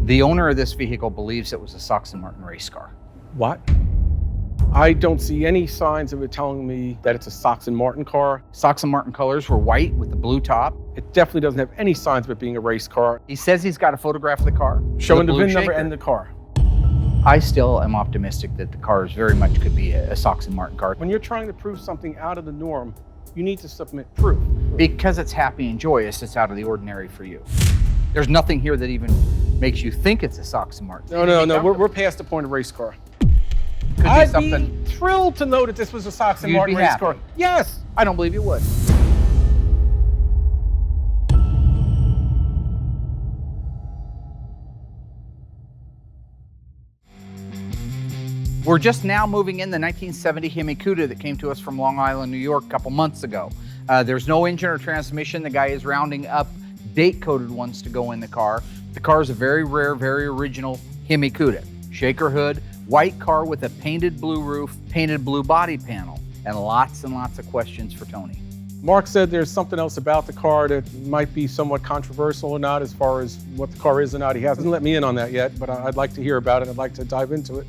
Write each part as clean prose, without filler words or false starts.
The owner of this vehicle believes it was a Sox and Martin race car. What? I don't see any signs of it telling me that it's a Sox and Martin car. Sox and Martin colors were white with the blue top. It definitely doesn't have any signs of it being a race car. He says he's got a photograph of the car. Showing the blue VIN number shaker. and the car. I still am optimistic that the cars very much could be a Sox and Martin car. When you're trying to prove something out of the norm, you need to submit proof. Because it's happy and joyous, it's out of the ordinary for you. There's nothing here that even makes you think it's a Sox and Martin. No, we're past the point of race car. Could be I'd something. be thrilled to know that this was a Sox and You'd Martin be race happy. car. Yes. I don't believe you would. We're just now moving in the 1970 Hemi Cuda that came to us from Long Island, New York a couple months ago. There's no engine or transmission. The guy is rounding up date-coded ones to go in the car. The car is a very rare, very original Hemi Cuda. Shaker hood, white car with a painted blue roof, painted blue body panel, and lots of questions for Tony. Mark said there's something else about the car that might be somewhat controversial or not as far as what the car is or not. He hasn't let me in on that yet, but I'd like to hear about it. I'd like to dive into it.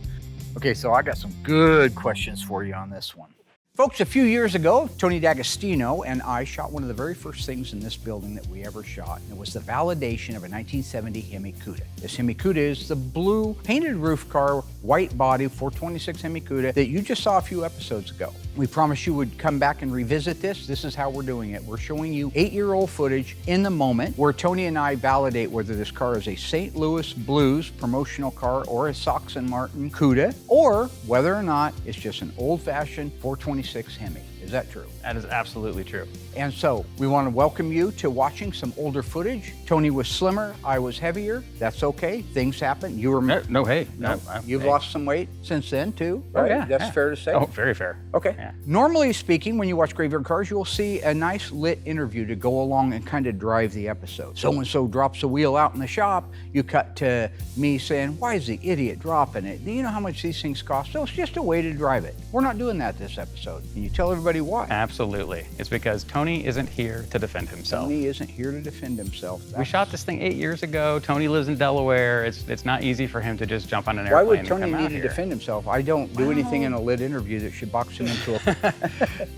Okay, so I got some good questions for you on this one. Folks, a few years ago, Tony D'Agostino and I shot one of the very first things in this building that we ever shot, and it was the validation of a 1970 Hemi Cuda. This Hemi Cuda is the blue painted roof car, white body, 426 Hemi Cuda that you just saw a few episodes ago. We promised you would come back and revisit this. This is how we're doing it. We're showing you 8-year-old footage in the moment where Tony and I validate whether this car is a St. Louis Blues promotional car or a Sox and Martin Cuda, or whether or not it's just an old-fashioned 426 Hemi. Is that true? That is absolutely true. And so we want to welcome you to watching some older footage. Tony was slimmer, I was heavier. That's okay, things happen. You were you've lost some weight since then too, Oh, right? yeah, That's yeah. fair to say. Oh, very fair. Okay. Yeah. Normally speaking, when you watch Graveyard Cars, you'll see a nice lit interview to go along and kind of drive the episode. So-and-so drops a wheel out in the shop, you cut to me saying, why is the idiot dropping it? Do you know how much these things cost? So it's just a way to drive it. We're not doing that this episode. Can you tell everybody why? Absolutely. It's because Tony isn't here to defend himself. Tony isn't here to defend himself. We shot this thing 8 years ago. Tony lives in Delaware. It's not easy for him to just jump on an Why airplane would and Tony come out need to here. defend himself? I don't do anything in a lit interview that should box him into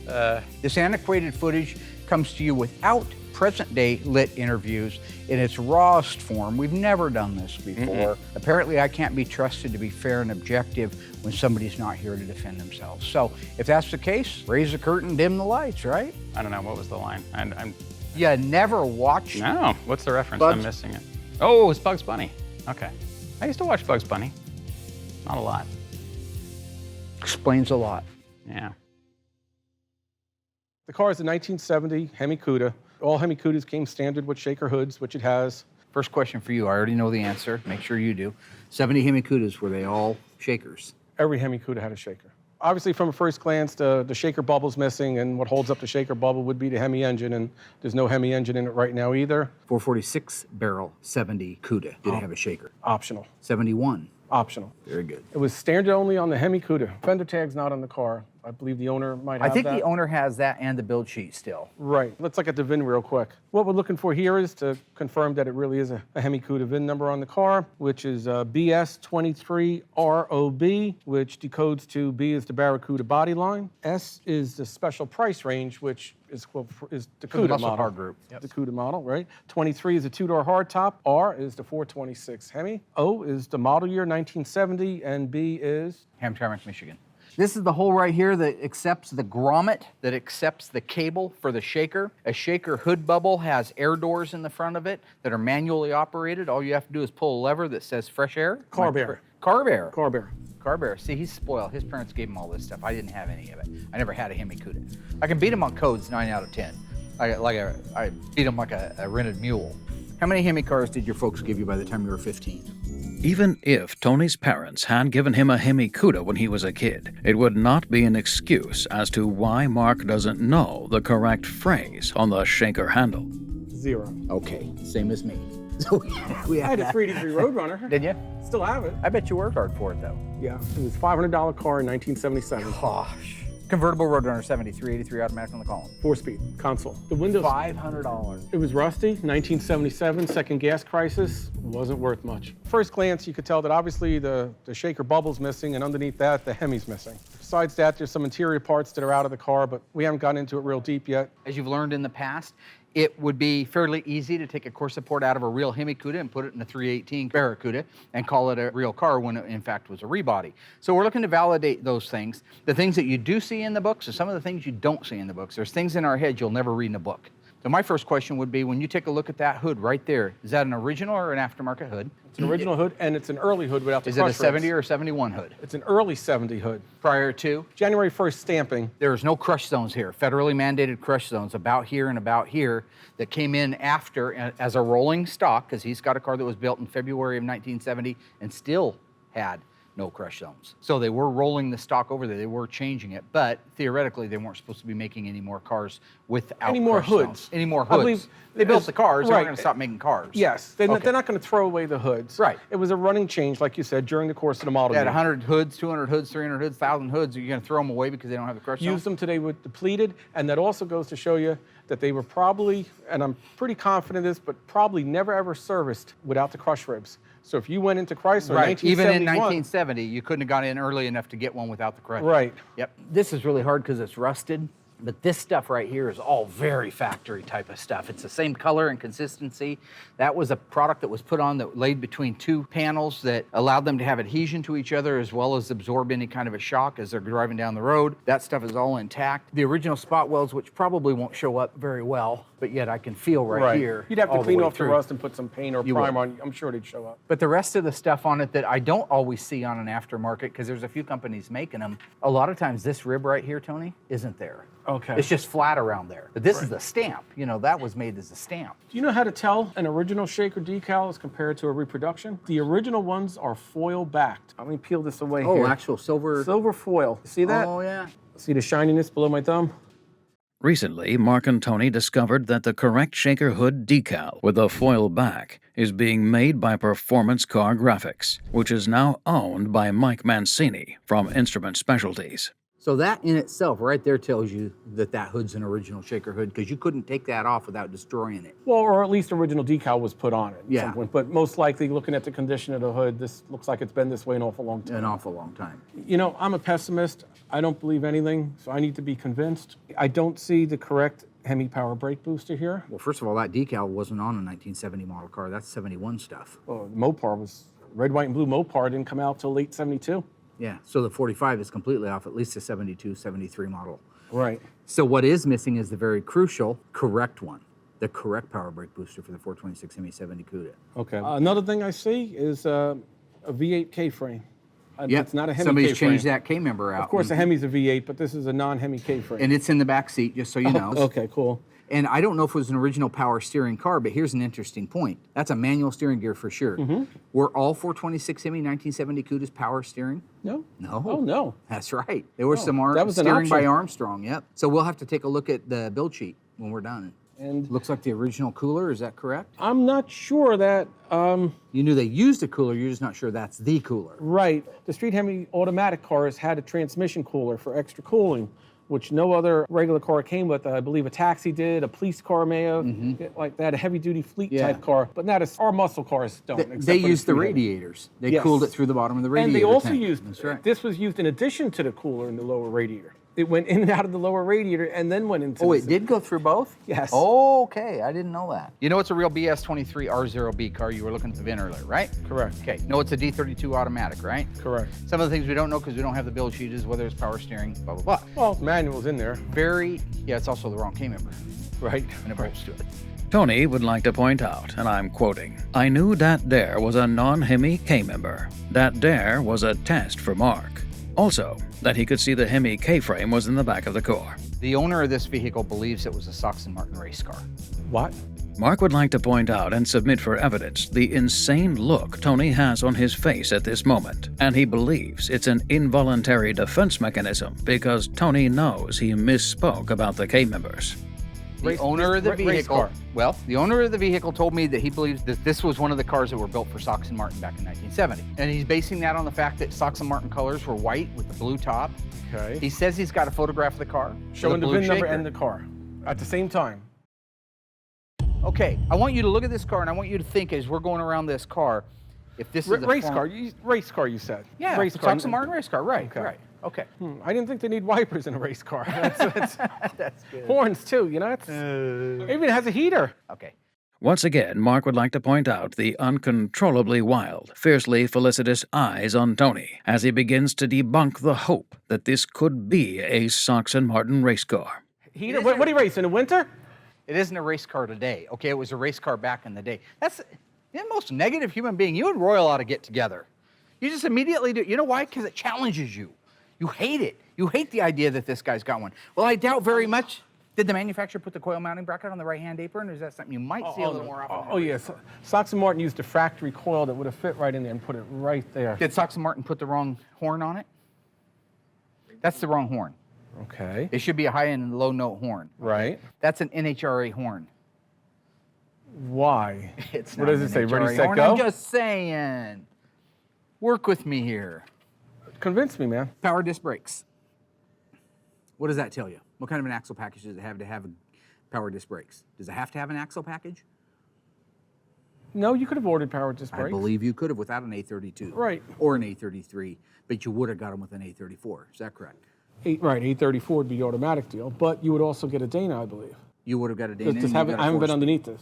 a... This antiquated footage comes to you without present-day lit interviews in its rawest form. We've never done this before. Apparently, I can't be trusted to be fair and objective when somebody's not here to defend themselves. So if that's the case, raise the curtain, dim the lights, right? I don't know, what was the line? You never watched... No, what's the reference? Bugs- I'm missing it. Oh, it's Bugs Bunny. Okay. I used to watch Bugs Bunny. Not a lot. Explains a lot. Yeah. The car is a 1970 Hemi Cuda. All Hemi Cudas came standard with shaker hoods, which it has. First question for you. I already know the answer. Make sure you do. 70 Hemi Cudas, were they all shakers? Every Hemi Cuda had a shaker. Obviously, from a first glance, the shaker bubble's missing, and what holds up the shaker bubble would be the Hemi engine, and there's no Hemi engine in it right now either. 446 barrel 70 Cuda. Did it have a shaker? Optional. 71. Optional. Very good. It was standard only on the Hemi Cuda. Fender tag's not on the car. I believe the owner might have I think that. the owner has that and the build sheet still. Right. Let's look at the VIN real quick. What we're looking for here is to confirm that it really is a Hemi Cuda VIN number on the car, which is BS23ROB, which decodes to B is the Barracuda body line. S is the special price range, which is the For the Cuda muscle model. car group. The Cuda model, right? 23 is the two-door hardtop. R is the 426 Hemi. O is the model year 1970, and B is Hamtramck, Michigan. This is the hole right here that accepts the grommet, that accepts the cable for the shaker. A shaker hood bubble has air doors in the front of it that are manually operated. All you have to do is pull a lever that says fresh air. Carb air. Carb air. Carb air. Carb air. See, he's spoiled. His parents gave him all this stuff. I didn't have any of it. I never had a Hemi Cuda. I can beat him on codes 9 out of 10. I beat him like a rented mule. How many Hemi cars did your folks give you by the time you were 15? Even if Tony's parents had given him a Hemi Cuda when he was a kid, it would not be an excuse as to why Mark doesn't know the correct phrase on the shaker handle. 0. Okay, same as me. So we I had a 383 Roadrunner. Did you? Still have it. I bet you worked hard for it though. Yeah, it was a $500 car in 1977. Gosh. Convertible Roadrunner 70, 383 automatic on the column. 4-speed console. The windows, $500. it was rusty, 1977, second gas crisis, wasn't worth much. First glance, you could tell that obviously the shaker bubble's missing, and underneath that, the Hemi's missing. Besides that, there's some interior parts that are out of the car, but we haven't gotten into it real deep yet. As you've learned in the past, it would be fairly easy to take a core support out of a real Hemi Cuda and put it in a 318 Barracuda and call it a real car when it in fact was a rebody. So we're looking to validate those things. The things that you do see in the books are some of the things you don't see in the books. There's things in our head you'll never read in a book. So my first question would be, when you take a look at that hood right there, is that an original or an aftermarket hood? It's an original hood, and it's an early hood without the Is it crush a 70 ribs. or a 71 hood? It's an early 70 hood. Prior to? January 1st stamping. There's no crush zones here, federally mandated crush zones about here and about here that came in after as a rolling stock, because he's got a car that was built in February of 1970 and still had no crush zones. So they were rolling the stock over there, they were changing it, but theoretically they weren't supposed to be making any more cars without Any more crush hoods. zones. Any more I believe hoods. They built the cars, they're right. not going to stop making cars. Yes, they're Okay. not going to throw away the hoods. Right. It was a running change, like you said, during the course of the model They had year. 100 hoods, 200 hoods, 300 hoods, 1,000 hoods. Are you going to throw them away because they don't have the crush zones? Used them today with depleted, and that also goes to show you that they were probably, and I'm pretty confident of this, but probably never ever serviced without the crush ribs. So if you went into Chrysler Right, in even in 1971, 1970, you couldn't have got in early enough to get one without the crush. Right. Yep. This is really hard because it's rusted, but this stuff right here is all very factory type of stuff. It's the same color and consistency. That was a product that was put on that laid between two panels that allowed them to have adhesion to each other as well as absorb any kind of a shock as they're driving down the road. That stuff is all intact. The original spot welds, which probably won't show up very well, but yet I can feel right here. You'd have to all clean way off the through. rust and put some paint or You primer would. on. I'm sure they'd show up. But the rest of the stuff on it that I don't always see on an aftermarket, because there's a few companies making them, a lot of times this rib right here, Tony, isn't there. Okay. It's just flat around there. But this is the stamp. You know, that was made as a stamp. Do you know how to tell an original shaker decal as compared to a reproduction? The original ones are foil backed. Let me peel this away here. Actual silver. Silver foil. See that? Oh, yeah. See the shininess below my thumb? Recently, Mark and Tony discovered that the correct shaker hood decal with a foil back is being made by Performance Car Graphics, which is now owned by Mike Mancini from Instrument Specialties. So that in itself right there tells you that that hood's an original shaker hood, because you couldn't take that off without destroying it. Well, or at least original decal was put on it at Yeah. some point. But most likely, looking at the condition of the hood, this looks like it's been this way an awful long time. An awful long time. You know, I'm a pessimist. I don't believe anything, so I need to be convinced. I don't see the correct Hemi power brake booster here. Well, first of all, that decal wasn't on a 1970 model car. That's 71 stuff. Well, Mopar was, red, white, and blue Mopar didn't come out till late 72. Yeah, so the 45 is completely off, at least the 72, 73 model. Right. So what is missing is the very crucial correct one, the correct power brake booster for the 426 Hemi 70 Cuda. Okay. Another thing I see is a V8 K-frame. Yep. It's not a Hemi Somebody's K-frame. changed that K member out. Of course, a Hemi's a V8, but this is a non-Hemi K-frame. And it's in the back seat, just so you know. Okay, cool. And I don't know if it was an original power steering car, but here's an interesting point. That's a manual steering gear for sure. Were all 426 Hemi 1970 Cudas power steering? No? No. Oh, no. That's right. There was some that was an steering by option. Armstrong, yep. So we'll have to take a look at the build sheet when we're done. And Looks like the original cooler, is that correct? I'm not sure that, You knew they used a cooler, you're just not sure that's the cooler. right. The Street Hemi automatic cars had a transmission cooler for extra cooling, which no other regular car came with. I believe a taxi did, a police car may have, like that, a heavy-duty fleet Yeah. type car, but not our muscle cars don't. except They for used the Street Hemi. radiators. They Yes. cooled it through the bottom of the And radiator they also tank. used, That's right. this was used in addition to the cooler in the lower radiator. It went in and out of the lower radiator and then went into Oh, the it did go through both? Yes. Oh, okay. I didn't know that. You know it's a real BS23 R0B car. You were looking at the VIN earlier, right? Correct. Okay. No, it's a D32 automatic, right? Correct. Some of the things we don't know because we don't have the build sheet is whether it's power steering, blah, blah, blah. Well, manual's in there. Yeah, it's also the wrong K member. Right. And it bolts to it. Tony would like to point out, and I'm quoting, "I knew that there was a non-Hemi K-member. That there was a test for Mark. Also, that he could see the Hemi K-frame was in the back of the car." The owner of this vehicle believes it was a Sox and Martin race car. What? Mark would like to point out and submit for evidence the insane look Tony has on his face at this moment, and he believes it's an involuntary defense mechanism because Tony knows he misspoke about the K-members. The owner of the race vehicle, car. well, the owner of the vehicle told me that he believes that this was one of the cars that were built for Sox and Martin back in 1970. And he's basing that on the fact that Sox and Martin colors were white with the blue top. Okay. He says he's got a photograph of the car. Showing the blue VIN number shaker. and the car at the same time. Okay, I want you to look at this car and I want you to think as we're going around this car, if this is a Race car, you said. Yeah, race car. Sox and Martin race car, right, Okay. right. Okay. I didn't think they need wipers in a race car. That's good. horns too, you know? It even has a heater. Okay. Once again, Mark would like to point out the uncontrollably wild, fiercely felicitous eyes on Tony as he begins to debunk the hope that this could be a Sox and Martin race car. Heater? What do you race, in the winter? It isn't a race car today. Okay, it was a race car back in the day. That's the most negative human being. You and Royal ought to get together. You just immediately do. You know why? Because it challenges you. You hate it. You hate the idea that this guy's got one. Well, I doubt very much. Did the manufacturer put the coil mounting bracket on the right-hand apron, or is that something you might see a little more often? Oh, yes. Sox and Martin used a factory coil that would have fit right in there and put it right there. Did Sox and Martin put the wrong horn on it? That's the wrong horn. Okay. It should be a high-end and low-note horn. Right. That's an NHRA horn. Why? It's what not does an it say? NHRA Ready, set, horn. go? I'm just saying. Work with me here. Convince me, man. Power disc brakes. What does that tell you? What kind of an axle package does it have to have power disc brakes? Does it have to have an axle package? No, you could have ordered power disc brakes. I believe you could have without an A32. Right. Or an A33, but you would have got them with an A34. Is that correct? Right, 834 would be the automatic deal, but you would also get a Dana, I believe. You would have got a Dana. I haven't been underneath this.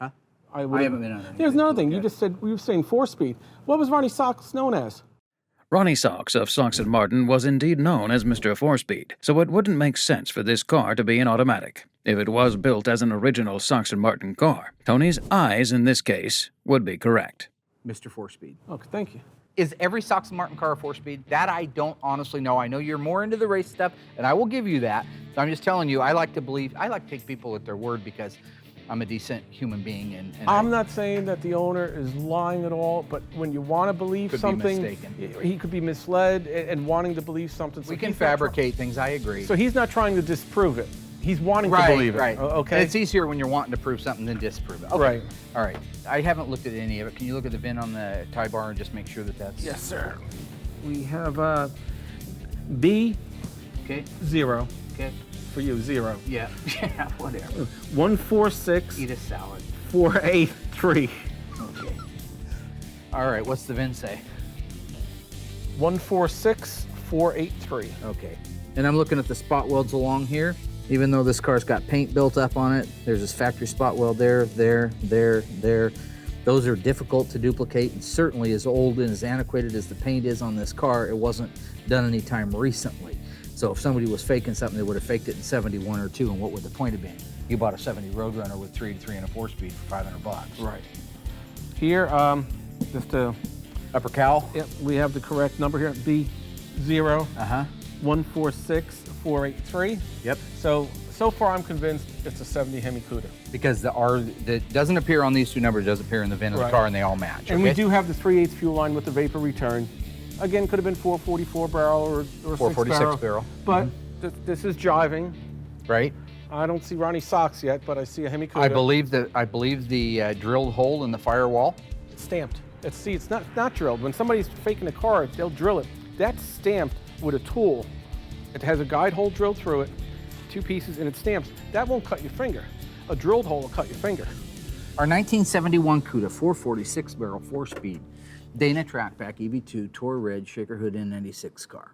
Huh? I haven't been underneath. There's another thing. Okay. You just said, we were saying 4-speed. What was Ronnie Sox known as? Ronnie Sox of Sox and Martin was indeed known as Mr. 4-Speed, so it wouldn't make sense for this car to be an automatic. If it was built as an original Sox and Martin car, Tony's eyes in this case would be correct. Mr. 4-Speed. Okay, thank you. Is every Sox and Martin car a 4-speed? That I don't honestly know. I know you're more into the race stuff, and I will give you that. So I'm just telling you, I like to take people at their word because I'm a decent human being. And I'm not saying that the owner is lying at all, but when you want to believe Could be something, mistaken. he could be misled and wanting to believe something. So we can he's not fabricate things, I agree. So he's not trying to disprove it. He's wanting to Right, believe it. right. Okay. And it's easier when you're wanting to prove something than disprove it. Okay. Right. All right. I haven't looked at any of it. Can you look at the VIN on the tie bar and just make sure that that's... Yes, sir. We have B0 Okay. Okay. for you, 0. Yeah. Yeah, whatever. 146 Eat a salad. 483. Okay. All right. What's the VIN say? 146 483. Okay. And I'm looking at the spot welds along here. Even though this car's got paint built up on it, there's this factory spot weld there. Those are difficult to duplicate, and certainly as old and as antiquated as the paint is on this car, it wasn't done any time recently. So if somebody was faking something, they would have faked it in 71 or 2, and what would the point have been? You bought a 70 Roadrunner with 3 and a 4-speed for $500. Right. Here, just to, Upper cowl? yep, we have the correct number here, B0 Uh-huh. 146 483. Yep. So far I'm convinced it's a 70 Hemikuda. Because the R that doesn't appear on these two numbers does appear in the VIN of the Right. car, and they all match. And we okay? do have the 3/8 fuel line with the vapor return. Again, could have been 444 barrel or 446 barrel. But this is jiving. Right? I don't see Ronnie Sox yet, but I see a Hemikuda. I believe the drilled hole in the firewall. It's stamped. It's not drilled. When somebody's faking a car, they'll drill it. That's stamped with a tool. It has a guide hole drilled through it, 2 pieces, and it stamps. That won't cut your finger. A drilled hole will cut your finger. Our 1971 Cuda 446 barrel 4-speed Dana Trackback EV2 Tour Red Shaker Hood N96 car.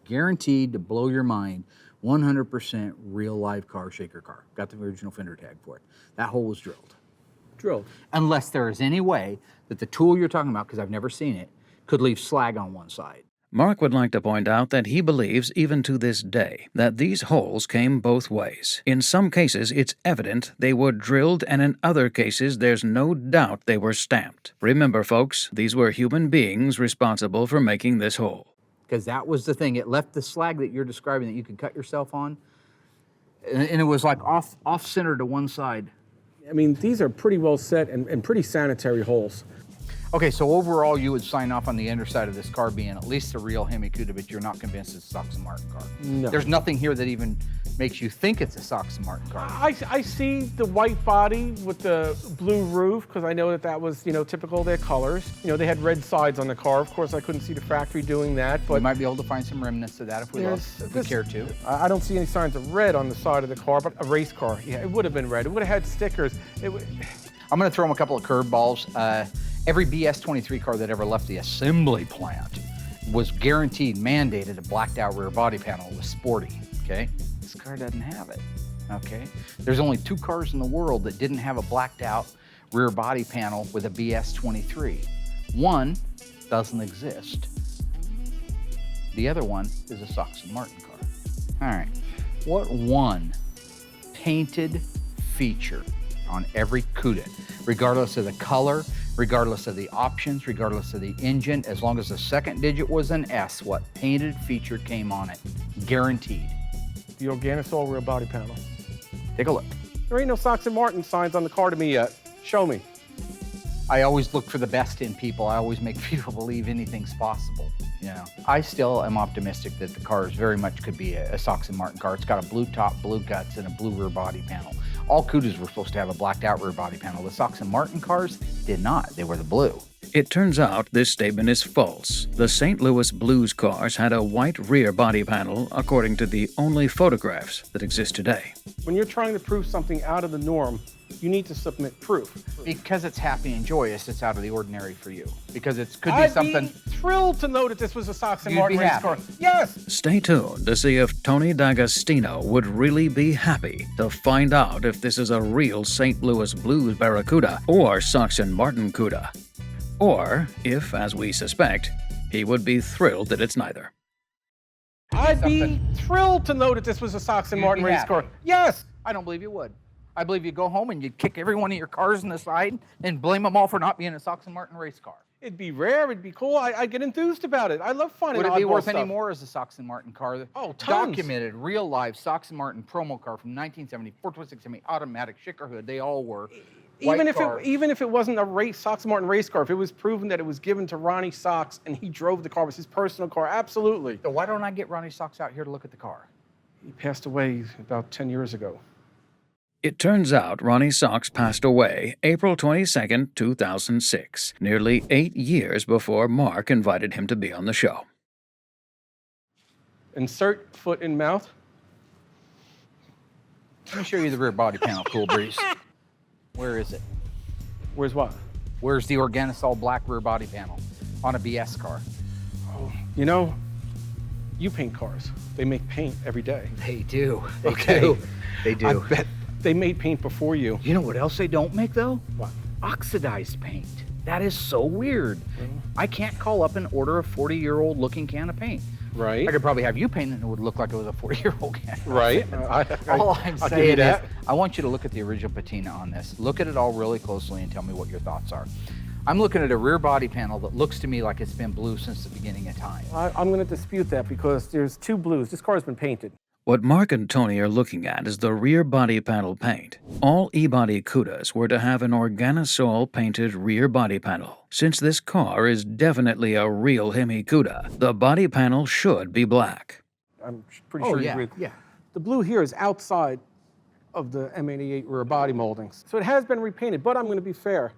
Guaranteed to blow your mind, 100% real live car, shaker car. Got the original fender tag for it. That hole was drilled. Drilled. Unless there is any way that the tool you're talking about, because I've never seen it, could leave slag on one side. Mark would like to point out that he believes, even to this day, that these holes came both ways. In some cases, it's evident they were drilled, and in other cases, there's no doubt they were stamped. Remember, folks, these were human beings responsible for making this hole. Because that was the thing. It left the slag that you're describing that you could cut yourself on, and it was like off-center to one side. I mean, these are pretty well set and pretty sanitary holes. Okay, so overall, you would sign off on the underside of this car being at least a real Hemi Cuda, but you're not convinced it's a Sox and Martin car. No. There's nothing here that even makes you think it's a Sox and Martin car. I see the white body with the blue roof because I know that was, typical of their colors. They had red sides on the car. Of course, I couldn't see the factory doing that, but We might be able to find some remnants of that if we care to. I don't see any signs of red on the side of the car, but a race car, yeah, it would have been red. It would have had stickers. I'm going to throw them a couple of curveballs. Every BS-23 car that ever left the assembly plant was guaranteed, mandated a blacked out rear body panel. It was sporty, okay? This car doesn't have it, okay? There's only 2 cars in the world that didn't have a blacked out rear body panel with a BS-23. One doesn't exist. The other one is a Sox and Martin car. All right, what one painted feature on every Cuda, regardless of the color, regardless of the options, regardless of the engine, as long as the second digit was an S, what painted feature came on it? Guaranteed. The Organosol rear body panel. Take a look. There ain't no Sox and Martin signs on the car to me yet. Show me. I always look for the best in people. I always make people believe anything's possible. I still am optimistic that the Carz very much could be a Sox and Martin car. It's got a blue top, blue guts, and a blue rear body panel. All Cudas were supposed to have a blacked out rear body panel. The Sox and Martin cars did not. They were the blue. It turns out this statement is false. The St. Louis Blues cars had a white rear body panel, according to the only photographs that exist today. When you're trying to prove something out of the norm, you need to submit proof. Because it's happy and joyous, it's out of the ordinary for you. Because it could be something. I'd be thrilled to know that this was a Sox and You'd Martin be race happy. car. Yes! Stay tuned to see if Tony D'Agostino would really be happy to find out if this is a real St. Louis Blues Barracuda or Sox and Martin Cuda. Or if, as we suspect, he would be thrilled that it's neither. I'd be thrilled to know that this was a Sox and Martin be race happy. car. Yes! I don't believe you would. I believe you'd go home and you'd kick every one of your cars in the side and blame them all for not being a Sox and Martin race car. It'd be rare, it'd be cool. I'd get enthused about it. I love finding Would it be oddball worth stuff. any more as a Sox and Martin car? Oh, tons. Documented, real life Sox and Martin promo car from 1970, 426 Hemi, automatic, shaker hood, they all were. Even if it wasn't a Sox and Martin race car, if it was proven that it was given to Ronnie Sox and he drove the car, it was his personal car, absolutely. So why don't I get Ronnie Sox out here to look at the car? He passed away about 10 years ago. It turns out Ronnie Sox passed away April 22, 2006, nearly 8 years before Mark invited him to be on the show. Insert foot in mouth. Let me show you the rear body panel, Cool Breeze. Where is it? Where's what? Where's the Organosol black rear body panel on a BS car? Oh, you paint cars. They make paint every day. They do. They Okay. do. They do. I bet they made paint before you. You know what else they don't make, though? What? Oxidized paint. That is so weird. I can't call up and order a 40-year-old looking can of paint. Right. I could probably have you paint it and it would look like it was a 40-year-old can. Right. All I'm I'll give you saying is, that. I want you to look at the original patina on this. Look at it all really closely and tell me what your thoughts are. I'm looking at a rear body panel that looks to me like it's been blue since the beginning of time. I'm going to dispute that because there's 2 blues. This car's been painted. What Mark and Tony are looking at is the rear body panel paint. All E-body Cudas were to have an Organosol painted rear body panel. Since this car is definitely a real Hemi Cuda, the body panel should be black. I'm pretty sure you agree. yeah. The blue here is outside of the M88 rear body moldings. So it has been repainted, but I'm going to be fair.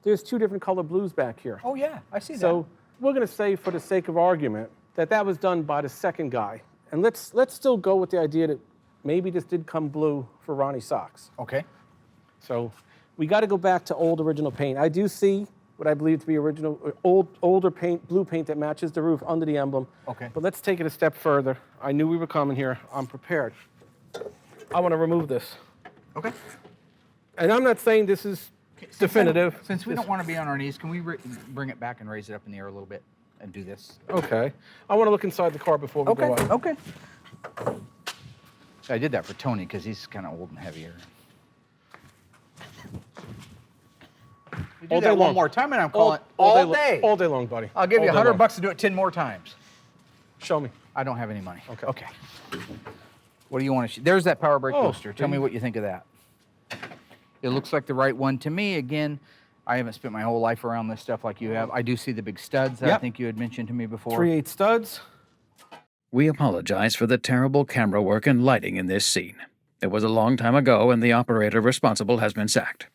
There's 2 different color blues back here. Oh, yeah, I see that. So we're going to say, for the sake of argument, that was done by the second guy. And let's still go with the idea that maybe this did come blue for Ronnie Sox. Okay. So we got to go back to old original paint. I do see what I believe to be original, older paint, blue paint that matches the roof under the emblem. Okay. But let's take it a step further. I knew we were coming here. I'm prepared. I want to remove this. Okay. And I'm not saying this is definitive. Since we don't want to be on our knees, can we bring it back and raise it up in the air a little bit and do this? Okay. I want to look inside the car before we go up. Okay. I did that for Tony because he's kind of old and heavier. We do All that day one long. more time and I'm calling all day. All day long, buddy. I'll give you All day long. $100 to do it 10 more times. Show me. I don't have any money. Okay. Okay. What do you want to see? There's that power brake Oh, booster. Tell me what you think of that. It looks like the right one to me. Again, I haven't spent my whole life around this stuff like you have. I do see the big studs that I Yep. think you had mentioned to me before. 3/8 studs. We apologize for the terrible camera work and lighting in this scene. It was a long time ago, and the operator responsible has been sacked.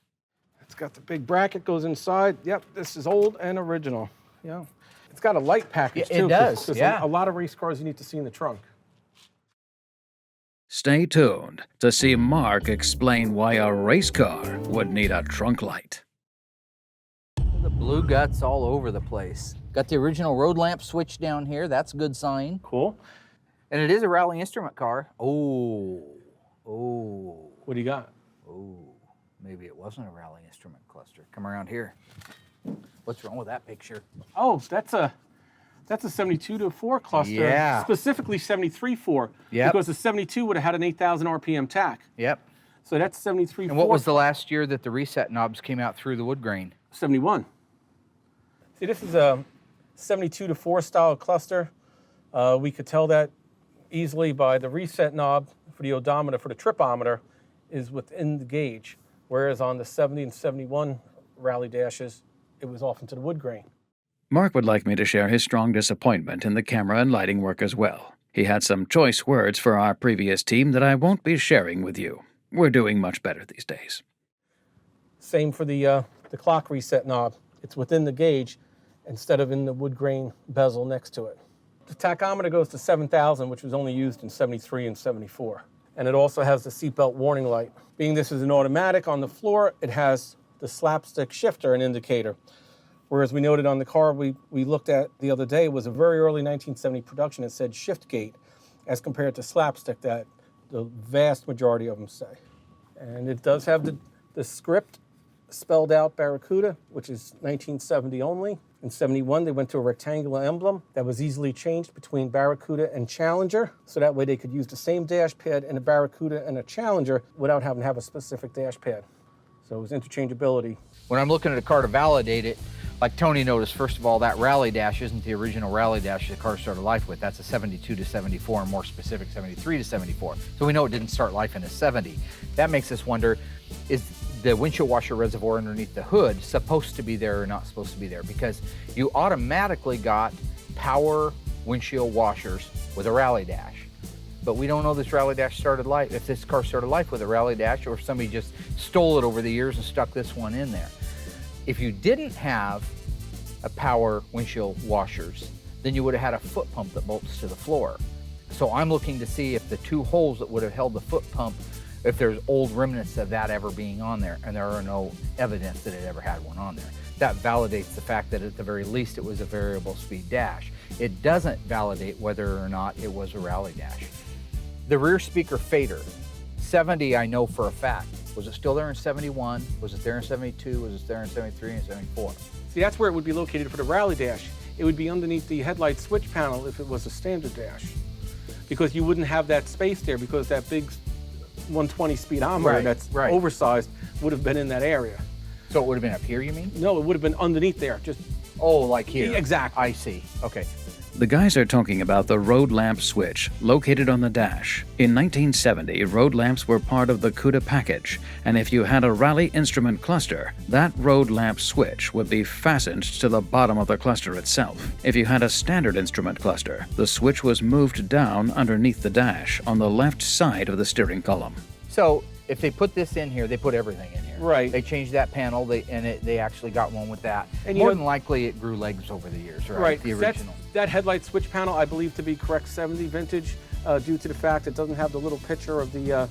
It's got the big bracket goes inside. Yep, this is old and original. Yeah. It's got a light package, Yeah, it too. does, 'cause yeah. A lot of race cars you need to see in the trunk. Stay tuned to see Mark explain why a race car would need a trunk light. The blue guts all over the place. Got the original road lamp switch down here. That's a good sign. Cool. And it is a rally instrument car. Oh. What do you got? Oh. Maybe it wasn't a rally instrument cluster. Come around here. What's wrong with that picture? Oh, that's a 72-4 cluster. Yeah. Specifically 73-4. Yep. Because the 72 would have had an 8,000 RPM tack. Yep. So that's 73-4. And what was the last year that the reset knobs came out through the wood grain? 71. See, this is a 72-4 style cluster. We could tell that easily by the reset knob for the odometer, for the tripometer, is within the gauge. Whereas on the 70 and 71 rally dashes, it was off into the wood grain. Mark would like me to share his strong disappointment in the camera and lighting work as well. He had some choice words for our previous team that I won't be sharing with you. We're doing much better these days. Same for the clock reset knob. It's within the gauge instead of in the wood grain bezel next to it. The tachometer goes to 7,000, which was only used in 73 and 74. And it also has the seatbelt warning light. Being this is an automatic on the floor, it has the slapstick shifter and indicator. Whereas we noted on the car we looked at the other day was a very early 1970 production that said shift gate as compared to slapstick that the vast majority of them say. And it does have the script spelled out Barracuda, which is 1970 only. In 71, they went to a rectangular emblem that was easily changed between Barracuda and Challenger, so that way they could use the same dash pad in a Barracuda and a Challenger without having to have a specific dash pad. So it was interchangeability. When I'm looking at a car to validate it, like Tony noticed, first of all, that rally dash isn't the original rally dash the car started life with. That's a 72 to 74, and more specific, 73 to 74. So we know it didn't start life in a 70. That makes us wonder, is the windshield washer reservoir underneath the hood supposed to be there or not supposed to be there? Because you automatically got power windshield washers with a rally dash. But we don't know this rally dash started life, if this car started life with a rally dash, or if somebody just stole it over the years and stuck this one in there. If you didn't have a power windshield washers, then you would have had a foot pump that bolts to the floor. So I'm looking to see if the two holes that would have held the foot pump, if there's old remnants of that ever being on there, and there are no evidence that it ever had one on there. That validates the fact that at the very least it was a variable speed dash. It doesn't validate whether or not it was a rally dash. The rear speaker fader, 70 I know for a fact. Was it still there in 71? Was it there in 72? Was it there in 73 and 74? See, that's where it would be located for the rally dash. It would be underneath the headlight switch panel if it was a standard dash. Because you wouldn't have that space there because that big 120 speedometer that's oversized would have been in that area. So it would have been up here, you mean? No, it would have been underneath there. Just Oh, like here. Exactly. I see. Okay. The guys are talking about the road lamp switch located on the dash. In 1970, road lamps were part of the Cuda package, and if you had a rally instrument cluster, that road lamp switch would be fastened to the bottom of the cluster itself. If you had a standard instrument cluster, the switch was moved down underneath the dash on the left side of the steering column. So if they put this in here, they put everything in here. Right. They changed that panel, they actually got one with that. And more than likely, it grew legs over the years, right? The original. That headlight switch panel, I believe to be correct 70 vintage, due to the fact it doesn't have the little picture of the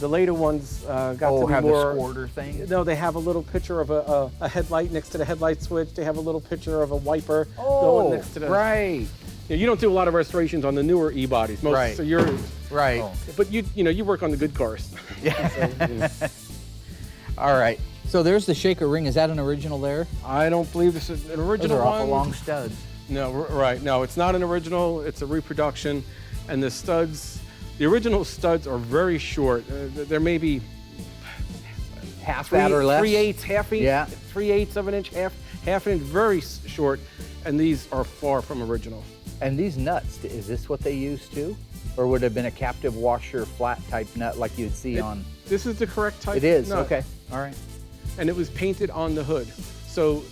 later ones got to be have more. the squirter thing? No, they have a little picture of a headlight next to the headlight switch. They have a little picture of a wiper going next to the. Right. Yeah, you don't do a lot of restorations on the newer e-bodies. Most, Right. So you're. Right. But you work on the good cars. Yeah. So, you know. All right. So there's the shaker ring. Is that an original there? I don't believe this is an original Those are one. awful long studs. No, right. No, it's not an original. It's a reproduction. And the studs, the original studs are very short. There may be Half that or less? 3/8, half inch, Yeah. 3/8 of an inch, half an inch, very short. And these are far from original. And these nuts, is this what they use too? Or would it have been a captive washer flat type nut like you'd see on? This is the correct type. It is, nut. okay, all right. And it was painted on the hood. So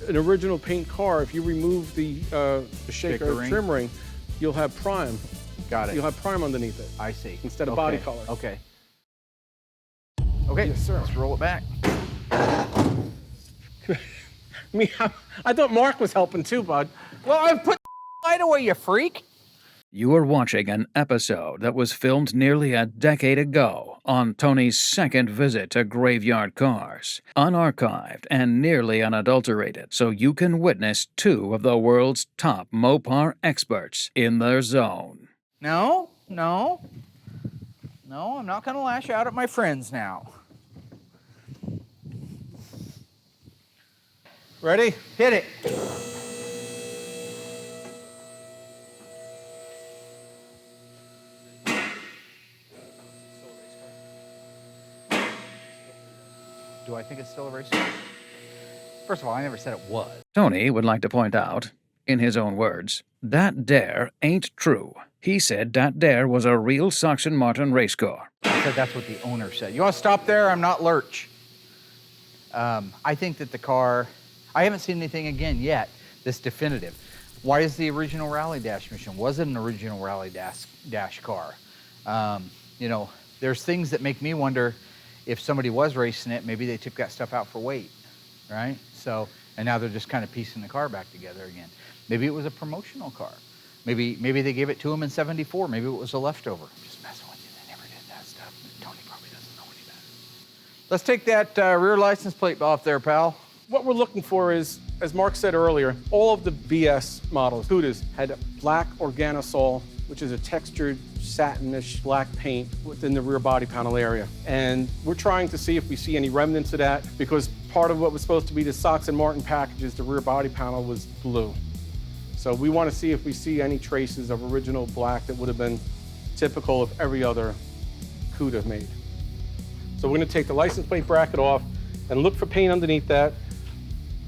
an original paint car, if you remove the shaker ring. trim ring, you'll have prime. Got it. You'll have prime underneath it. I see. Instead of body color. Okay. Okay, Yes, sir. let's roll it back. I thought Mark was helping too, bud. Well, I've put light away, you freak. You are watching an episode that was filmed nearly a decade ago on Tony's second visit to Graveyard Carz, unarchived and nearly unadulterated, so you can witness two of the world's top Mopar experts in their zone. No, I'm not going to lash out at my friends now. Ready? Hit it. Do I think it's still a race car? First of all, I never said it was. Tony would like to point out, in his own words, that dare ain't true. He said that dare was a real Sox and Martin race car. I said that's what the owner said. You want to stop there? I'm not Lurch. I think that the car, I haven't seen anything again yet that's definitive. Why is the original Rally Dash mission? Was it an original Rally Dash car? You know, there's things that make me wonder if somebody was racing it, maybe they took that stuff out for weight, right? So, and now they're just kind of piecing the car back together again. Maybe it was a promotional car. Maybe they gave it to him in '74. Maybe it was a leftover. I'm just messing with you. They never did that stuff. Tony probably doesn't know any better. Let's take that rear license plate off there, pal. What we're looking for is, as Mark said earlier, all of the BS models, Cudas, had black organosol, which is a textured, satinish black paint within the rear body panel area. And we're trying to see if we see any remnants of that, because part of what was supposed to be the Sox and Martin packages, the rear body panel was blue. So we want to see if we see any traces of original black that would have been typical of every other Cuda made. So we're going to take the license plate bracket off and look for paint underneath that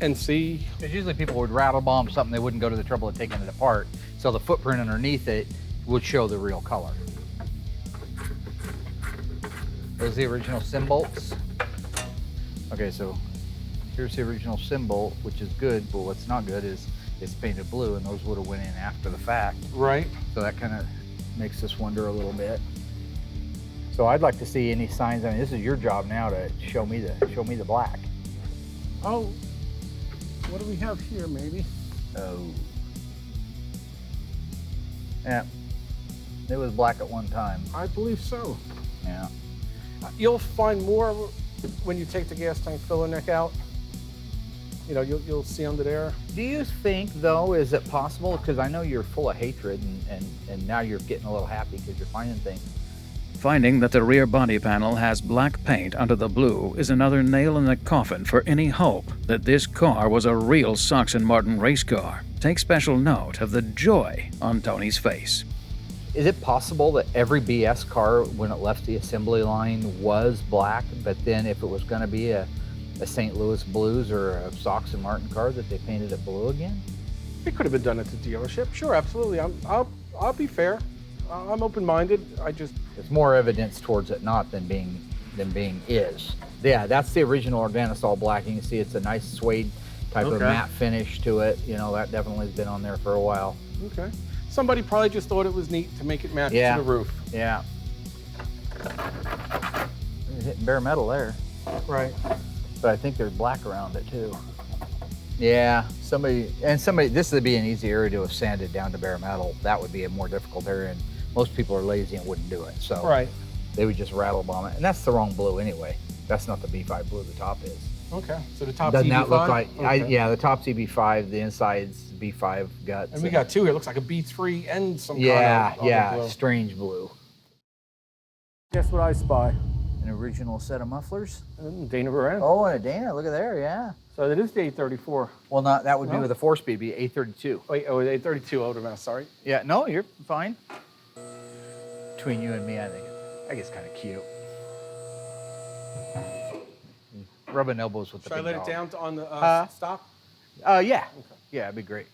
and see. Because usually people would rattle bomb something, they wouldn't go to the trouble of taking it apart. So the footprint underneath it would show the real color. Those are the original sim bolts. Okay, so here's the original sim bolt, which is good, but what's not good is it's painted blue, and those would have went in after the fact. Right. So that kind of makes us wonder a little bit. So I'd like to see any signs. I mean, this is your job now to show me the black. Oh, what do we have here, maybe? Oh. Yeah. It was black at one time. I believe so. Yeah. You'll find more when you take the gas tank filler neck out. You know, you'll see under there. Do you think, though, is it possible, because I know you're full of hatred and now you're getting a little happy because you're finding things. Finding that the rear body panel has black paint under the blue is another nail in the coffin for any hope that this car was a real Sox and Martin race car. Take special note of the joy on Tony's face. Is it possible that every BS car, when it left the assembly line, was black, but then if it was going to be a St. Louis Blues or a Sox and Martin car, that they painted it blue again? It could have been done at the dealership. Sure, absolutely. I'll be fair. I'm open-minded. There's more evidence towards it not than being is. Yeah, that's the original Organosol black. You can see it's a nice suede type of matte finish to it. You know, that definitely has been on there for a while. Okay. Somebody probably just thought it was neat to make it match to the roof. Yeah. You're hitting bare metal there. Right. But I think there's black around it too. Yeah, this would be an easy area to have sanded down to bare metal. That would be a more difficult area, and most people are lazy and wouldn't do it. So they would just rattle bomb it, and that's the wrong blue anyway. That's not the B5 blue. The top is. Okay, so the top's doesn't EB5? that look like? Okay. Yeah, the top's EB5, the inside's B5 guts. And we got two here. It looks like a B3 and some kind of blue. Strange blue. Guess what I spy? An original set of mufflers. Dana Baran. Oh, and a Dana. Look at there. Yeah. So that is the 834. Well, not that would be with a 4-speed. It'd be 832. Wait, 832 older mouse. Sorry. Yeah. No, you're fine. Between you and me, I think it's kind of cute. Rubbing elbows with the big dog. Should I let it down on the stop? Yeah. Okay. Yeah, it'd be great.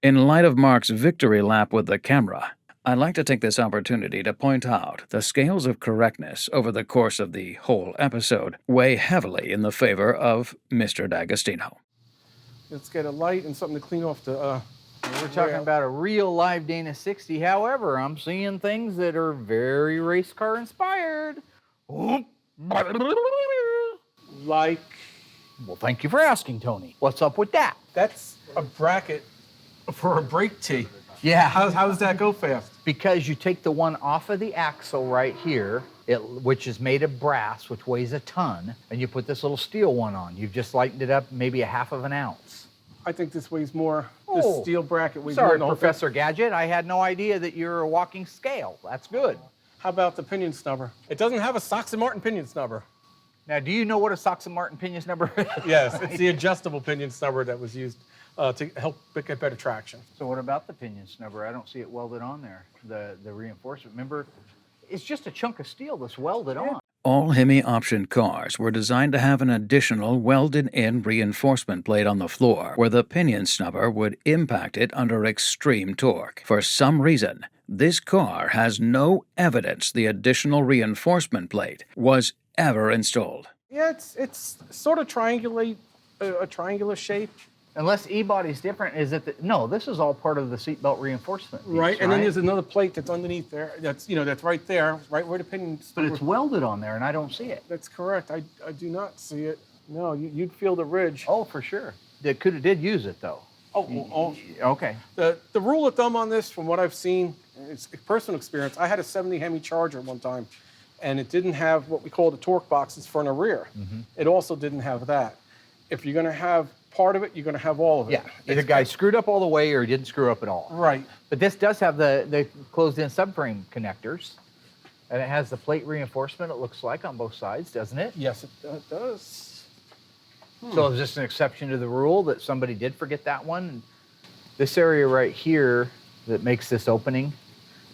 In light of Mark's victory lap with the camera, I'd like to take this opportunity to point out the scales of correctness over the course of the whole episode weigh heavily in the favor of Mr. D'Agostino. Let's get a light and something to clean off the We're talking about a real live Dana 60. However, I'm seeing things that are very race car inspired. Like, Well, thank you for asking, Tony. What's up with that? that's a bracket for a brake tee. Yeah. How does that go fast? Because you take the one off of the axle right here, which is made of brass, which weighs a ton, and you put this little steel one on. You've just lightened it up maybe a half of an ounce. I think this weighs more. Oh, This steel bracket weighs more Sorry, than the whole thing. Professor Gadget. I had no idea that you're a walking scale. That's good. How about the pinion snubber? It doesn't have a Sox and Martin pinion snubber. Now, do you know what a Sox and Martin pinion snubber is? Yes, it's the adjustable pinion snubber that was used to help get better traction. So what about the pinion snubber? I don't see it welded on there, the reinforcement. Remember, it's just a chunk of steel that's welded on. All Hemi optioned cars were designed to have an additional welded-in reinforcement plate on the floor where the pinion snubber would impact it under extreme torque. For some reason, this car has no evidence the additional reinforcement plate was ever installed. Yeah, it's sort of a triangular shape. Unless E-body's different, is it? No, this is all part of the seatbelt reinforcement piece, Right, and then there's another plate that's underneath there. That's that's right there, right where the pinion But snubber. it's welded on there, and I don't see it. That's correct. I do not see it. No, you'd feel the ridge. Oh, for sure. It did use it, though. Okay. The rule of thumb on this, from what I've seen, it's personal experience. I had a 70 Hemi Charger one time, and it didn't have what we call the torque boxes front and rear. It also didn't have that. If you're going to have part of it, you're going to have all of it. Yeah, either guy screwed up all the way or he didn't screw up at all. Right. But this does have the closed-in subframe connectors, and it has the plate reinforcement, it looks like, on both sides, doesn't it? Yes, it does. So is this an exception to the rule that somebody did forget that one? This area right here that makes this opening,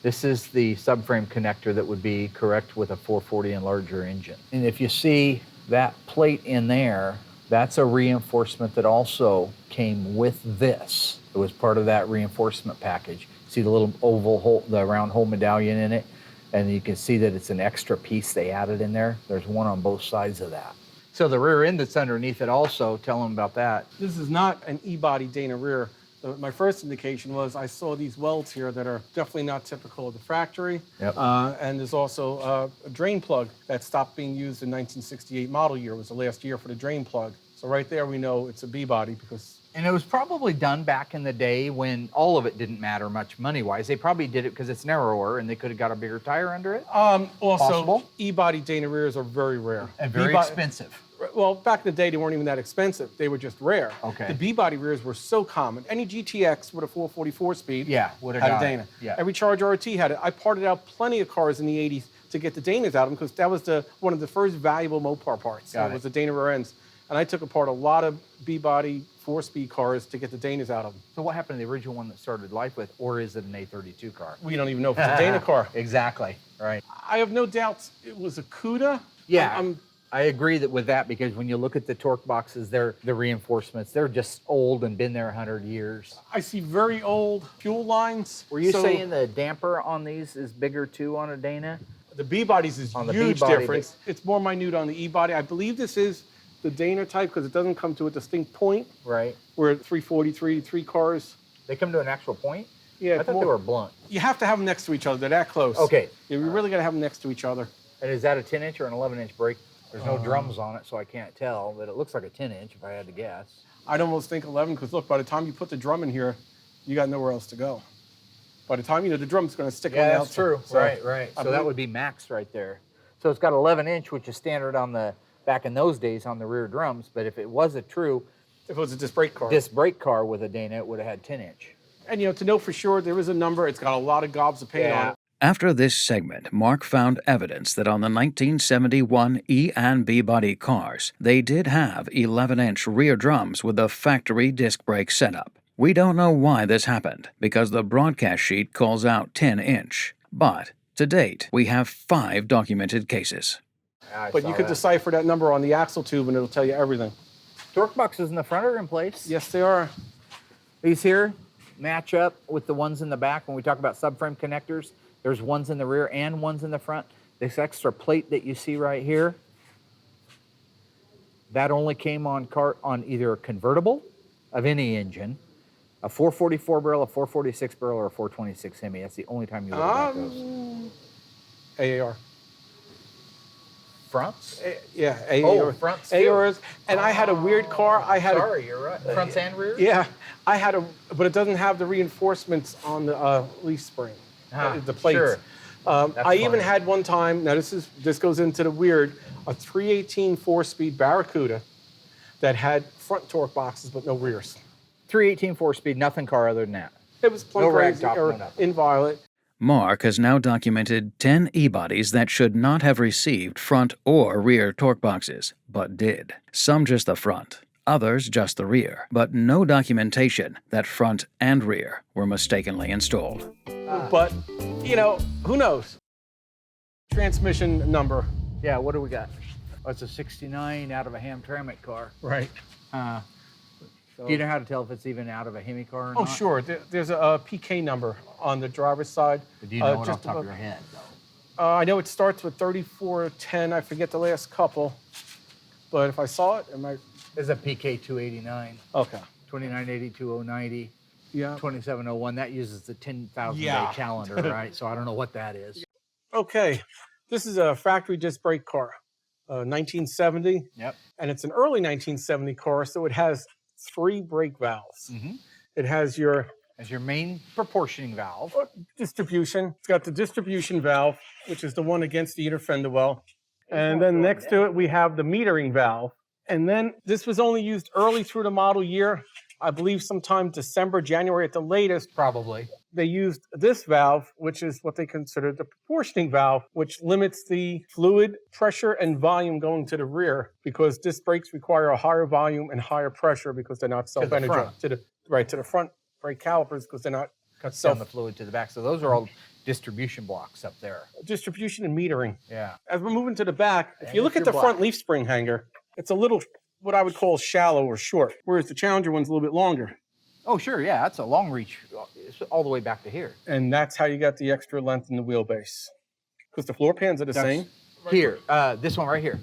this is the subframe connector that would be correct with a 440 and larger engine. And if you see that plate in there, that's a reinforcement that also came with this. It was part of that reinforcement package. See the little oval hole, the round hole medallion in it? And you can see that it's an extra piece they added in there. There's one on both sides of that. So the rear end that's underneath it also, tell them about that. This is not an E-body Dana rear. My first indication was I saw these welds here that are definitely not typical of the factory. Yep. And there's also a drain plug that stopped being used in 1968 model year. It was the last year for the drain plug. So right there we know it's a B-body because... And it was probably done back in the day when all of it didn't matter much money-wise. They probably did it because it's narrower and they could have got a bigger tire under it. Also, Possible. E-body Dana rears are very rare. And very B-body- expensive. Well, back in the day, they weren't even that expensive. They were just rare. Okay. The B-body rears were so common. Any GTX with a 444 speed would have had got a Dana. it. Yeah. Every Charger RT had it. I parted out plenty of cars in the 80s to get the Danas out of them because that was one of the first valuable Mopar parts. Got it. Was the Dana rear ends. And I took apart a lot of B-body 4-speed cars to get the Danas out of them. So what happened to the original one that started life with, or is it an A32 car? We don't even know if it's a Dana car. Exactly, right. I have no doubts it was a Cuda. Yeah, I agree with that because when you look at the torque boxes, the reinforcements, they're just old and been there 100 years. I see very old fuel lines. Were you saying the damper on these is bigger too on a Dana? The B-bodies is On the huge B-body, difference. It's more minute on the E-body. I believe this is the Dana type because it doesn't come to a distinct point. Right. Where 343 cars. They come to an actual point? Yeah, I thought they were blunt. You have to have them next to each other. They're that close. Okay. Yeah, we really got to have them next to each other. And is that a 10-inch or an 11-inch brake? There's no drums on it, so I can't tell, but it looks like a 10-inch if I had to guess. I'd almost think 11 because look, by the time you put the drum in here, you got nowhere else to go. By the time, the drum's going to stick on the outside. That's true. So, Right. So that would be max right there. So it's got 11-inch, which is standard on back in those days on the rear drums, but if it was If it was a disc brake car. disc brake car with a Dana, it would have had 10-inch. And to know for sure, there is a number. It's got a lot of gobs of paint on it. After this segment, Mark found evidence that on the 1971 E and B body cars, they did have 11-inch rear drums with a factory disc brake setup. We don't know why this happened, because the broadcast sheet calls out 10-inch. But to date, we have 5 documented cases. But you could decipher that number on the axle tube and it'll tell you everything. Torque boxes in the front are in place. Yes, they are. These here match up with the ones in the back when we talk about subframe connectors. There's ones in the rear and ones in the front. This extra plate that you see right here, that only came on either a convertible of any engine A 444 barrel, a 446 barrel, or a 426 Hemi. That's the only time you look at those. AAR. Fronts? Yeah, Oh, AAR. fronts too. AARs. And I had a weird car. Sorry, you're right. Fronts and rears? Yeah, I had but it doesn't have the reinforcements on the leaf spring, the plates. Sure. I even had one time, now this goes into the weird, a 318 4-speed Barracuda that had front torque boxes but no rears. 318 4-speed, nothing car other than that. It was plumb No rag crazy, top, or no nothing. inviolate. Mark has now documented 10 e-bodies that should not have received front or rear torque boxes, but did. Some just the front, others just the rear, but no documentation that front and rear were mistakenly installed. But, you know, who knows? Transmission number. Yeah, what do we got? Oh, it's a 69 out of a Hamtramck car. Right. Do you know how to tell if it's even out of a Hemi car or Oh, not? sure. There's a PK number on the driver's side. But do you know it just off the top of above- your head, though? I know it starts with 3410. I forget the last couple. But if I saw it, it might... It's a PK 289, Okay. 2980, 2090, Yeah. 2701. That uses the 10,000 Yeah. day calendar, right? So I don't know what that is. Okay. This is a factory disc brake car, 1970. Yep. And it's an early 1970 car, so it has 3 brake valves. Mm-hmm. It has your As your main proportioning valve. distribution. It's got the distribution valve, which is the one against the inner fender well. And then next to it, we have the metering valve. And then this was only used early through the model year. I believe sometime December, January at the latest. Probably. They used this valve, which is what they consider the proportioning valve, which limits the fluid pressure and volume going to the rear, because disc brakes require a higher volume and higher pressure because they're not self-energizing. To the front brake calipers, because they're not Cuts down the fluid to the back. So those are all distribution blocks up there. distribution and metering. Yeah. As we're moving to the back, if you look at your the front block. leaf spring hanger, it's a little, what I would call shallow or short, whereas the Challenger one's a little bit longer. Oh, sure. Yeah, that's a long reach. It's all the way back to here. And that's how you got the extra length in the wheelbase. Because the floor pans are the same. Here, this one right here.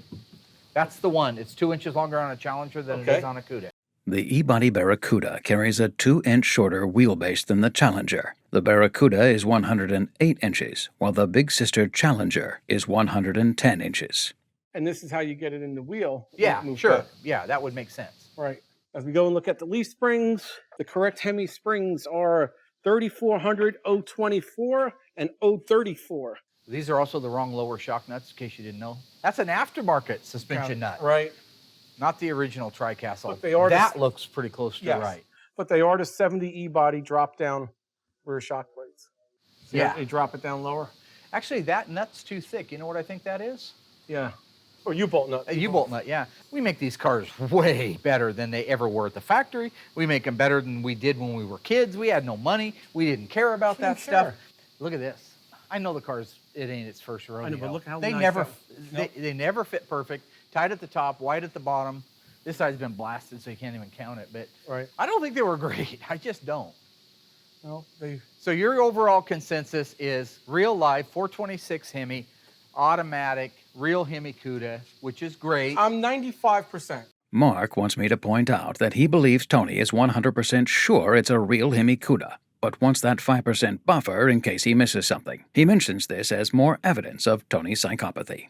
That's the one. It's 2 inches longer on a Challenger than it is on a Cuda. The e-body Barracuda carries a 2-inch shorter wheelbase than the Challenger. The Barracuda is 108 inches, while the big sister Challenger is 110 inches. And this is how you get it in the wheel. Yeah, Move sure. back. Yeah, that would make sense. Right. As we go and look at the leaf springs, the correct Hemi springs are 3400 024 and 034. These are also the wrong lower shock nuts, in case you didn't know. That's an aftermarket suspension nut, Right. not the original tri-castle. But they are that looks pretty close to right. But they are the 70 E-body drop-down rear shock blades. See how Yeah. they drop it down lower? Actually, that nut's too thick. You know what I think that is? Yeah. Or U-bolt nut. A U-bolt nut, yeah. We make these cars way better than they ever were at the factory. We make them better than we did when we were kids. We had no money. We didn't care about that stuff. Look at this. I know the car's, it ain't its first rodeo. I know, but look how they nice never, that- they never fit perfect. Tight at the top, wide at the bottom. This side's been blasted, so you can't even count it. But Right. I don't think they were great. I just don't. No, they... So your overall consensus is real life 426 Hemi, automatic, real Hemikuda, which is great. I'm 95%. Mark wants me to point out that he believes Tony is 100% sure it's a real Hemikuda, but wants that 5% buffer in case he misses something. He mentions this as more evidence of Tony's psychopathy.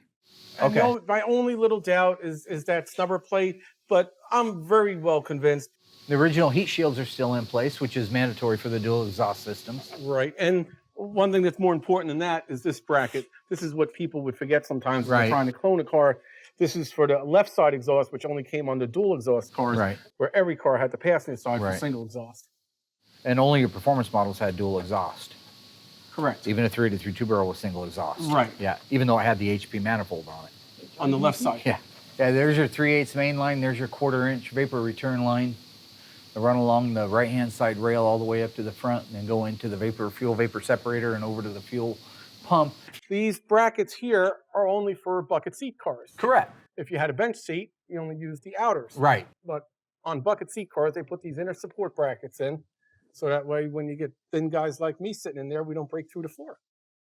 Okay. And my only little doubt is that snubber plate, but I'm very well convinced. The original heat shields are still in place, which is mandatory for the dual exhaust systems. Right. And one thing that's more important than that is this bracket. This is what people would forget sometimes when they're trying to clone a car. This is for the left side exhaust, which only came on the dual exhaust cars, where every car had the passenger side for single exhaust. And only your performance models had dual exhaust. Correct. Even a 383 two-barrel with single exhaust. Right. Yeah, even though it had the HP manifold on it. On the left side. Yeah. Yeah, there's your 3/8 main line. There's your 1/4-inch vapor return line. They run along the right-hand side rail all the way up to the front and then go into the fuel vapor separator and over to the fuel pump. These brackets here are only for bucket seat cars. Correct. If you had a bench seat, you only use the outers. Right. But on bucket seat cars, they put these inner support brackets in. So that way, when you get thin guys like me sitting in there, we don't break through the floor.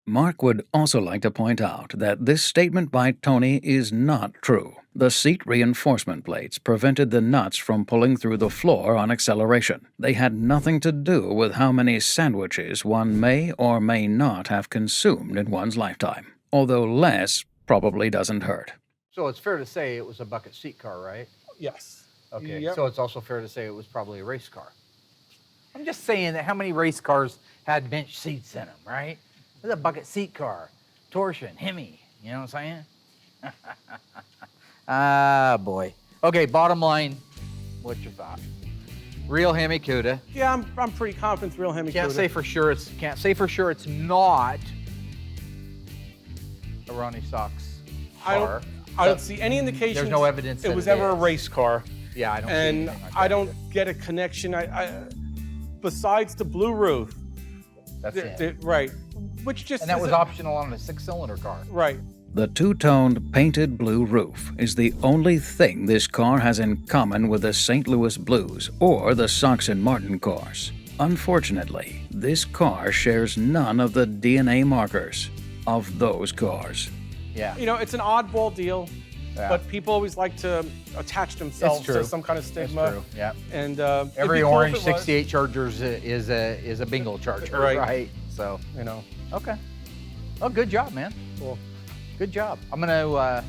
Mark would also like to point out that this statement by Tony is not true. The seat reinforcement plates prevented the nuts from pulling through the floor on acceleration. They had nothing to do with how many sandwiches one may or may not have consumed in one's lifetime, although less probably doesn't hurt. So it's fair to say it was a bucket seat car, right? Yes. Okay, Yep. so it's also fair to say it was probably a race car. I'm just saying that how many race cars had bench seats in them, right? It was a bucket seat car. Torsion, Hemi, you know what I'm saying? Ah, boy. Okay, bottom line, what's your thought? Real Hemi Cuda. Yeah, I'm pretty confident it's real Hemi Can't Cuda. say for sure it's not a Ronnie Sox car. I don't see any indication. There's no evidence that it was it ever a is. race car. Yeah, I don't see And anything like I that don't either. get a connection. Besides the blue roof. That's it. Right. Which just And that was isn't- optional on a 6-cylinder car. Right. The two-toned painted blue roof is the only thing this car has in common with the St. Louis Blues or the Sox and Martin cars. Unfortunately, this car shares none of the DNA markers of those cars. Yeah. You know, it's an oddball deal, Yeah. but people always like to attach themselves true. to some kind of stigma. That's true. Yeah. And Every it'd be cool orange if it was, 68 Chargers is a bingo charger, Right. right? So, You know. okay. Oh, good job, man. Cool. Good job. I'm gonna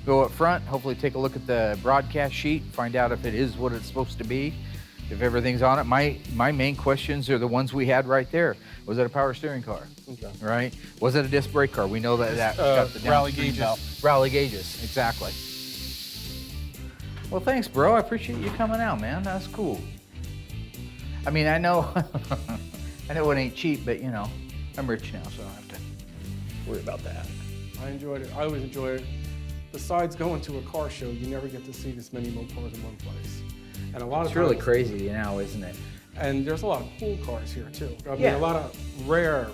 go up front, hopefully take a look at the broadcast sheet, find out if it is what it's supposed to be, if everything's on it. My main questions are the ones we had right there. Was it a power steering car? Okay. Right? Was it a disc brake car? We know that got the rally downstream gauges. belt. Rally gauges, exactly. Well, thanks, bro. I appreciate you coming out, man. That's cool. I mean, I know, I know it ain't cheap, but you know, I'm rich now, so I don't have to worry about that. I enjoyed it. I always enjoy it. Besides going to a car show, you never get to see this many motors in one place. And a lot It's of really times- crazy now, isn't it? And there's a lot of cool cars here too. I mean, Yeah. a lot of rare,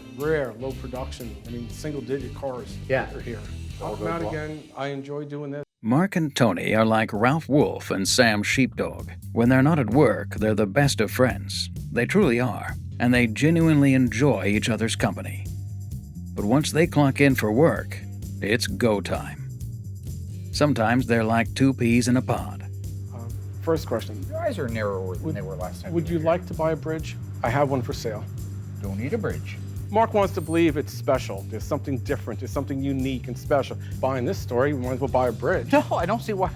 low production. I mean, single-digit cars Yeah. are here. All I'll come goes out well. again. I enjoy doing this. Mark and Tony are like Ralph Wolf and Sam Sheepdog. When they're not at work, they're the best of friends. They truly are, and they genuinely enjoy each other's company. But once they clock in for work, it's go time. Sometimes they're like two peas in a pod. First question. Your eyes are narrower than they were last time. Would you like to buy a bridge? I have one for sale. Don't need a bridge. Mark wants to believe it's special. There's something different. There's something unique and special. Buying this story, we might as well buy a bridge. No, I don't see why.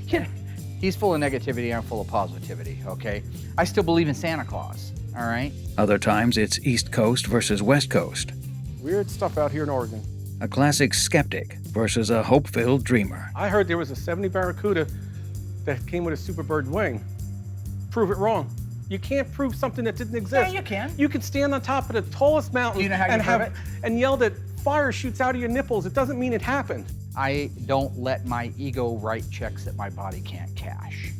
You know, he's full of negativity, I'm full of positivity, okay? I still believe in Santa Claus, all right? Other times it's East Coast versus West Coast. Weird stuff out here in Oregon. A classic skeptic versus a hope-filled dreamer. I heard there was a 70 Barracuda that came with a Superbird wing. Prove it wrong. You can't prove something that didn't exist. Yeah, you can. You can stand on top of the tallest mountain You know how you and prove it? and yell that fire shoots out of your nipples. It doesn't mean it happened. I don't let my ego write checks that my body can't cash.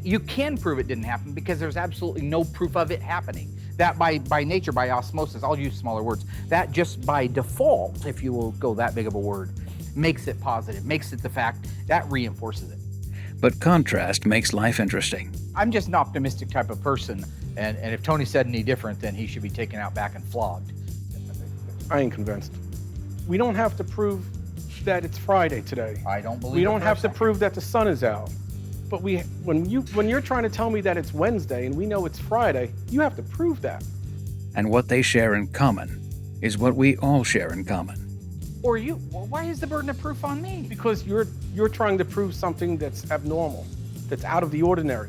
You can prove it didn't happen because there's absolutely no proof of it happening. That by nature, by osmosis, I'll use smaller words, that just by default, if you will go that big of a word, makes it positive, makes it the fact, that reinforces it. But contrast makes life interesting. I'm just an optimistic type of person, and if Tony said any different, then he should be taken out back and flogged. I ain't convinced. We don't have to prove that it's Friday today. I don't believe We it don't for a have to second. prove that the sun is out. But when you're trying to tell me that it's Wednesday and we know it's Friday, you have to prove that. And what they share in common is what we all share in common. Or you, well, why is the burden of proof on me? Because you're trying to prove something that's abnormal, that's out of the ordinary.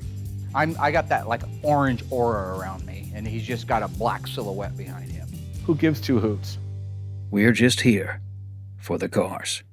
I got that like orange aura around me, and he's just got a black silhouette behind him. Who gives two hoots? We're just here for the cars.